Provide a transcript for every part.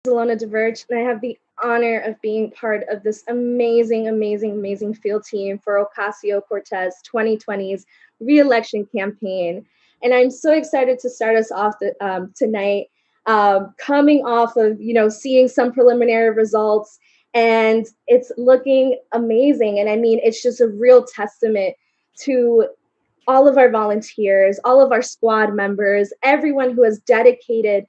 Ilona DeVerge, and I have the honor of being part of this amazing, amazing, amazing field team for Ocasio-Cortez 2020's re-election campaign. And I'm so excited to start us off tonight, coming off of, seeing some preliminary results, and it's looking amazing. And I mean, it's just a real testament to all of our volunteers, all of our squad members, everyone who has dedicated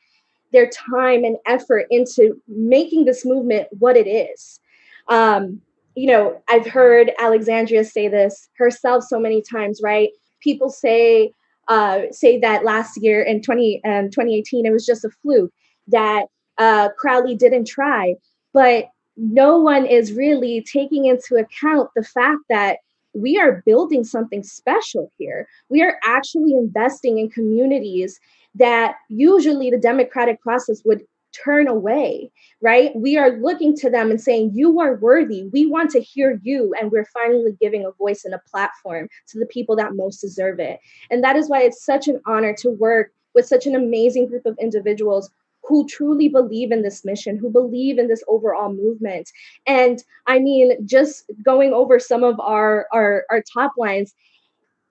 their time and effort into making this movement what it is. I've heard Alexandria say this herself so many times, right? People say that last year in 2018, it was just a fluke, that Crowley didn't try. But no one is really taking into account the fact that we are building something special here. We are actually investing in communities that usually the democratic process would turn away, right? We are looking to them and saying, you are worthy. We want to hear you. And we're finally giving a voice and a platform to the people that most deserve it. And that is why it's such an honor to work with such an amazing group of individuals who truly believe in this mission, who believe in this overall movement. And I mean, just going over some of our top lines,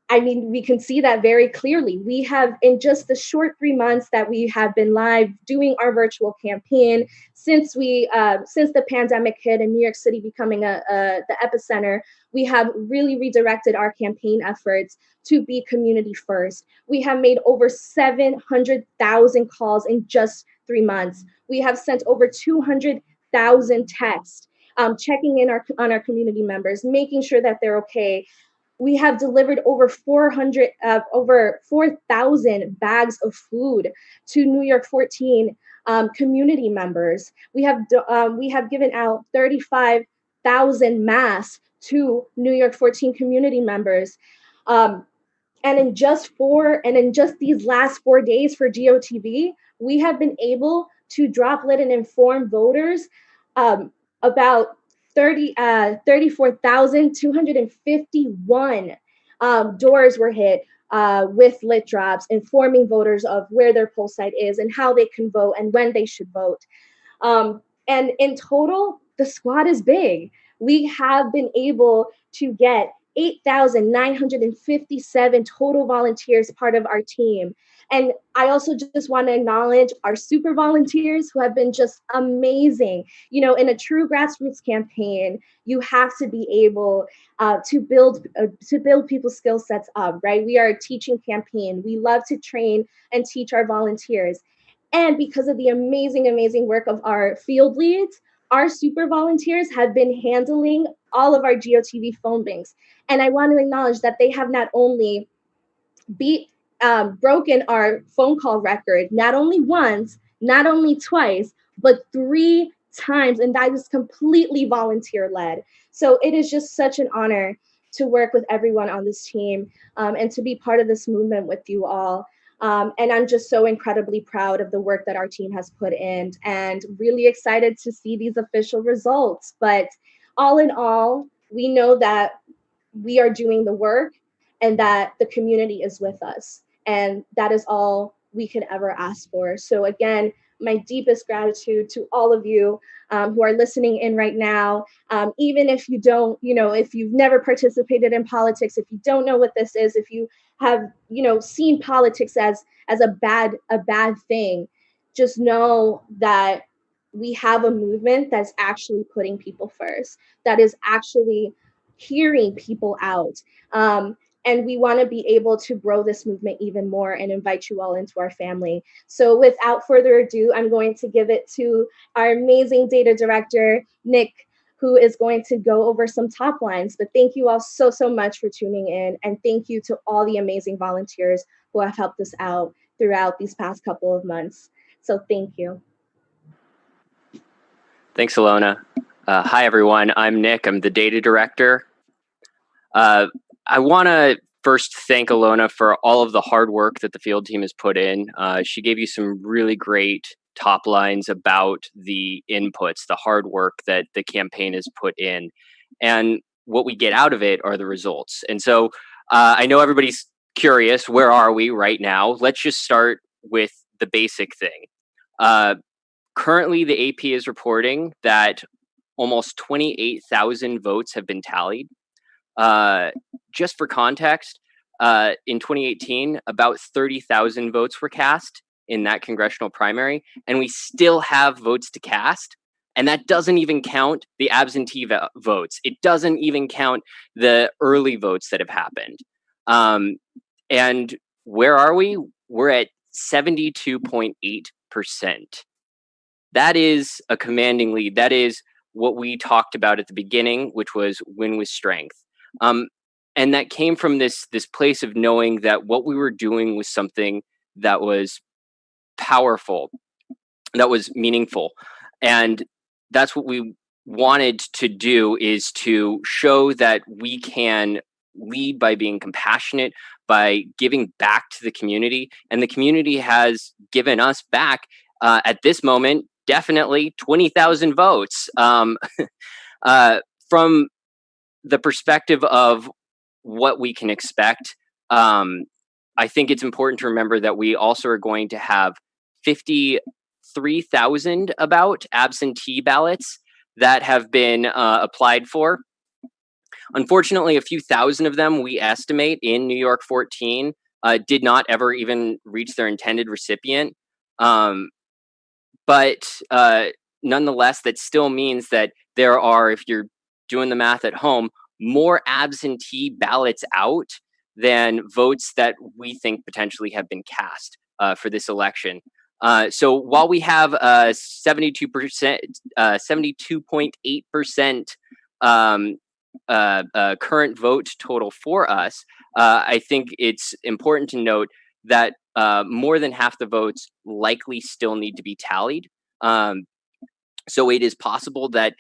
I mean, we can see that very clearly. We have, in just the short 3 months that we have been live doing our virtual campaign, since the pandemic hit and New York City becoming the epicenter, we have really redirected our campaign efforts to be community first. We have made over 700,000 calls in just 3 months. We have sent over 200,000 texts, checking in on our community members, making sure that they're okay. We have delivered over 4,000 bags of food to New York 14 community members. We have given out 35,000 masks to New York 14 community members. And in just these last 4 days for GOTV, we have been able to droplet and inform voters about 34,251 doors were hit with lit drops, informing voters of where their poll site is and how they can vote and when they should vote. And in total, the squad is big. We have been able to get 8,957 total volunteers part of our team. And I also just want to acknowledge our super volunteers who have been just amazing. In a true grassroots campaign, you have to be able to build people's skill sets up, right? We are a teaching campaign. We love to train and teach our volunteers. And because of the amazing, amazing work of our field leads, our super volunteers have been handling all of our GOTV phone banks. And I want to acknowledge that they have not only broken our phone call record, not only once, not only twice, but 3 times. And that is completely volunteer led. So it is just such an honor to work with everyone on this team and to be part of this movement with you all. And I'm just so incredibly proud of the work that our team has put in and really excited to see these official results. But all in all, we know that we are doing the work and that the community is with us. And that is all we can ever ask for. So again, my deepest gratitude to all of you who are listening in right now. Even if you don't, if you've never participated in politics, if you don't know what this is, if you have, seen politics as a bad thing, just know that we have a movement that's actually putting people first, that is actually hearing people out. And we want to be able to grow this movement even more and invite you all into our family. So without further ado, I'm going to give it to our amazing data director, Nick, who is going to go over some top lines. But thank you all so, so much for tuning in. And thank you to all the amazing volunteers who have helped us out throughout these past couple of months. So thank you. Thanks, Ilona. Hi, everyone. I'm Nick. I'm the data director. I want to first thank Ilona for all of the hard work that the field team has put in. She gave you some really great top lines about the inputs, the hard work that the campaign has put in. And what we get out of it are the results. And so I know everybody's curious, where are we right now? Let's just start with the basic thing. Currently, the AP is reporting that almost 28,000 votes have been tallied. Just for context, in 2018, about 30,000 votes were cast in that congressional primary, and we still have votes to cast. And that doesn't even count the absentee votes. It doesn't even count the early votes that have happened. And where are we? We're at 72.8%. That is a commanding lead. That is what we talked about at the beginning, which was win with strength. And that came from this place of knowing that what we were doing was something that was powerful, that was meaningful. And that's what we wanted to do, is to show that we can lead by being compassionate, by giving back to the community. And the community has given us back, at this moment, definitely 20,000 votes. From the perspective of what we can expect, I think it's important to remember that we also are going to have 53,000 about absentee ballots that have been applied for. Unfortunately, a few thousand of them, we estimate, in New York 14 did not ever even reach their intended recipient. But nonetheless, that still means that there are, if you're doing the math at home, more absentee ballots out than votes that we think potentially have been cast for this election. So while we have 72%, 72.8% current vote total for us, I think it's important to note that more than half the votes likely still need to be tallied. So it is possible that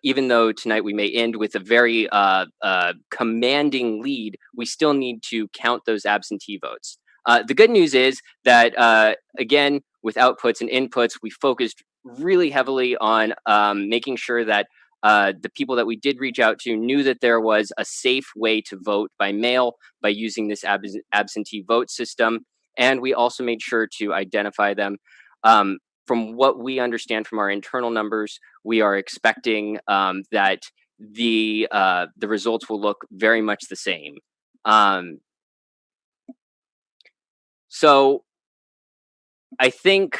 even though tonight we may end with a very commanding lead, we still need to count those absentee votes. The good news is that, again, with outputs and inputs, we focused really heavily on making sure that the people that we did reach out to knew that there was a safe way to vote by mail by using this absentee vote system. And we also made sure to identify them. From what we understand from our internal numbers, we are expecting that the results will look very much the same. So I think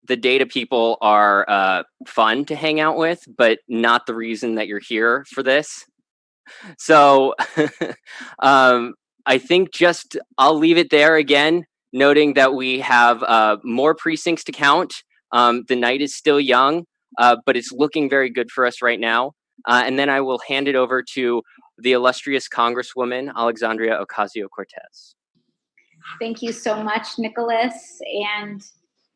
the data people are fun to hang out with, but not the reason that you're here for this. So I think I'll leave it there again, noting that we have more precincts to count. The night is still young, but it's looking very good for us right now. And then I will hand it over to the illustrious Congresswoman, Alexandria Ocasio-Cortez. Thank you so much, Nicholas. And,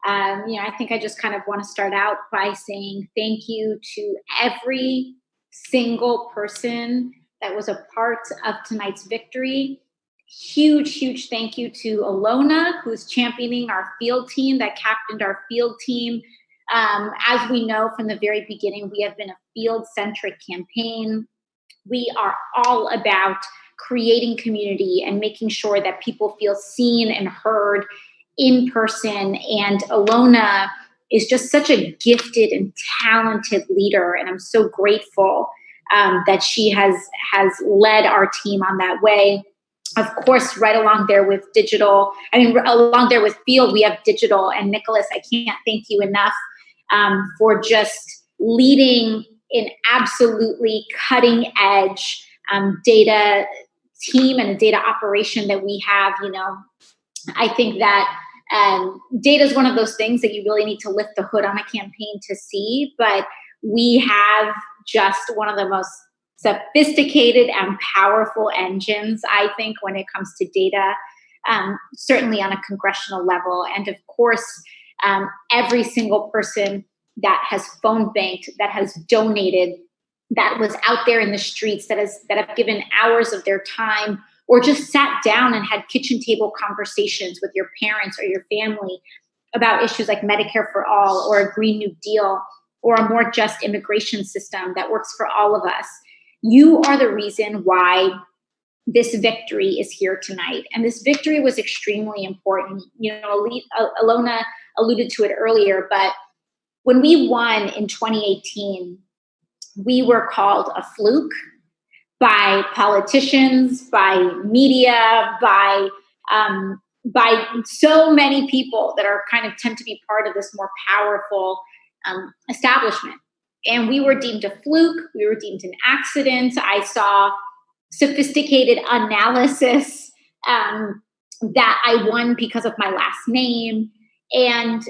I think I just kind of want to start out by saying thank you to every single person that was a part of tonight's victory. Huge, huge thank you to Alona, who's championing our field team, that captained our field team. As we know from the very beginning, we have been a field-centric campaign. We are all about creating community and making sure that people feel seen and heard in person. And Alona is just such a gifted and talented leader. And I'm so grateful that she has led our team on that way. Of course, right along there with digital, along there with field, we have digital. And Nicholas, I can't thank you enough for just leading an absolutely cutting edge data team and a data operation that we have. I think that data is one of those things that you really need to lift the hood on a campaign to see, but we have just one of the most sophisticated and powerful engines, I think, when it comes to data, certainly on a congressional level. And of course, every single person that has phone banked, that has donated, that was out there in the streets, that have given hours of their time, or just sat down and had kitchen table conversations with your parents or your family about issues like Medicare for all, or a Green New Deal, or a more just immigration system that works for all of us. You are the reason why this victory is here tonight. And this victory was extremely important. Alona alluded to it earlier, but when we won in 2018, we were called a fluke by politicians, by media, by so many people that are kind of tend to be part of this more powerful establishment. And we were deemed a fluke. We were deemed an accident. I saw sophisticated analysis that I won because of my last name, and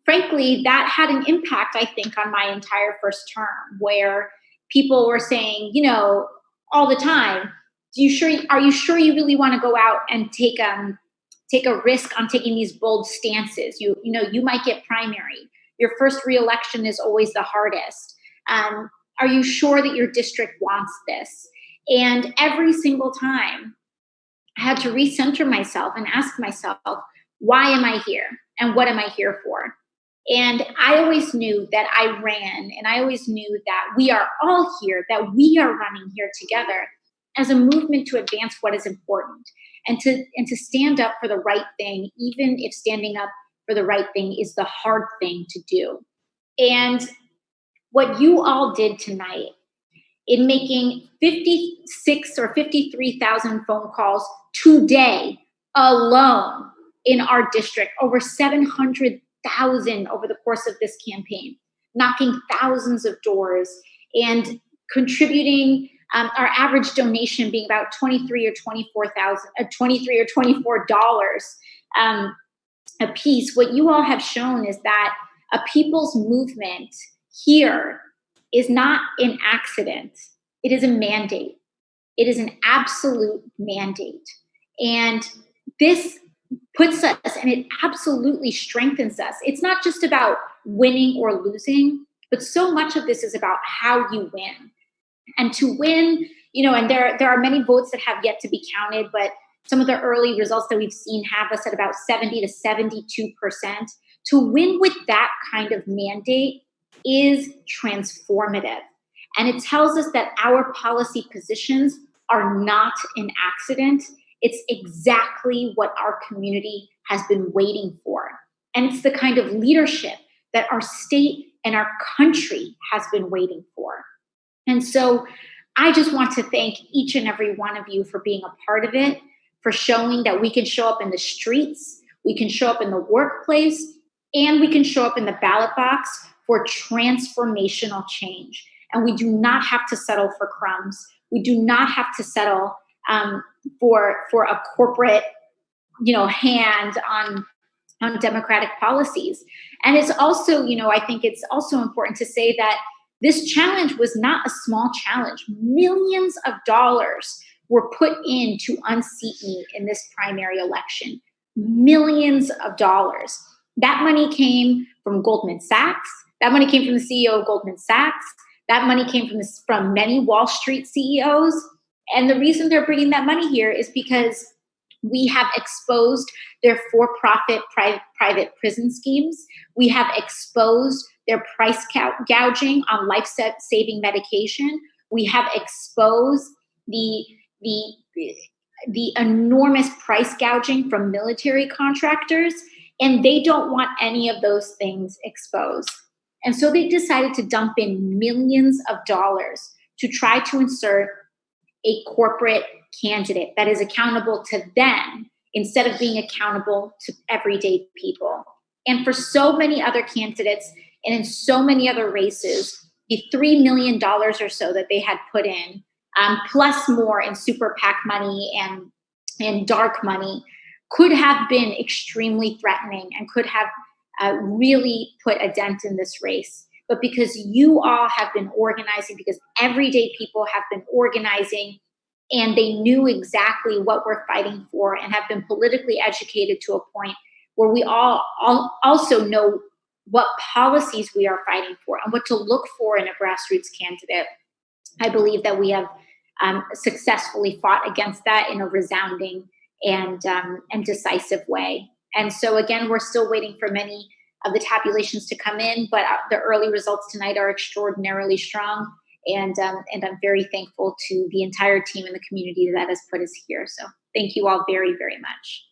frankly, that had an impact, I think, on my entire first term, where people were saying, all the time, are you sure you really want to go out and take a risk on taking these bold stances? You might get primary. Your first reelection is always the hardest. Are you sure that your district wants this? And every single time I had to recenter myself and ask myself, why am I here? And what am I here for? And I always knew that I ran, and I always knew that we are all here, that we are running here together as a movement to advance what is important and to stand up for the right thing, even if standing up for the right thing is the hard thing to do. And what you all did tonight in making 56 or 53,000 phone calls today alone in our district, over 700,000 over the course of this campaign, knocking thousands of doors and contributing, our average donation being about $23 or $24 a piece. What you all have shown is that a people's movement here is not an accident. It is a mandate. It is an absolute mandate. And this puts us, and it absolutely strengthens us. It's not just about winning or losing, but so much of this is about how you win. And to win, and there are many votes that have yet to be counted, but some of the early results that we've seen have us at about 70 to 72%. To win with that kind of mandate is transformative. And it tells us that our policy positions are not an accident. It's exactly what our community has been waiting for. And it's the kind of leadership that our state and our country has been waiting for. And so I just want to thank each and every one of you for being a part of it, for showing that we can show up in the streets, we can show up in the workplace, and we can show up in the ballot box for transformational change. And we do not have to settle for crumbs. We do not have to settle for a corporate, hand on democratic policies. And it's also, I think it's also important to say that this challenge was not a small challenge. Millions of dollars were put in to unseat me in this primary election. Millions of dollars. That money came from Goldman Sachs. That money came from the CEO of Goldman Sachs. That money came from many Wall Street CEOs. And the reason they're bringing that money here is because we have exposed their for-profit private prison schemes. We have exposed their price gouging on life-saving medication. We have exposed the enormous price gouging from military contractors, and they don't want any of those things exposed. And so they decided to dump in millions of dollars to try to insert a corporate candidate that is accountable to them instead of being accountable to everyday people. And for so many other candidates and in so many other races, the $3 million or so that they had put in, plus more in super PAC money and dark money, could have been extremely threatening and could have really put a dent in this race. But because you all have been organizing, because everyday people have been organizing, and they knew exactly what we're fighting for and have been politically educated to a point where we all also know what policies we are fighting for and what to look for in a grassroots candidate. I believe that we have successfully fought against that in a resounding and decisive way. And so again, we're still waiting for many of the tabulations to come in, but the early results tonight are extraordinarily strong. And I'm very thankful to the entire team and the community that has put us here. So thank you all very, very much.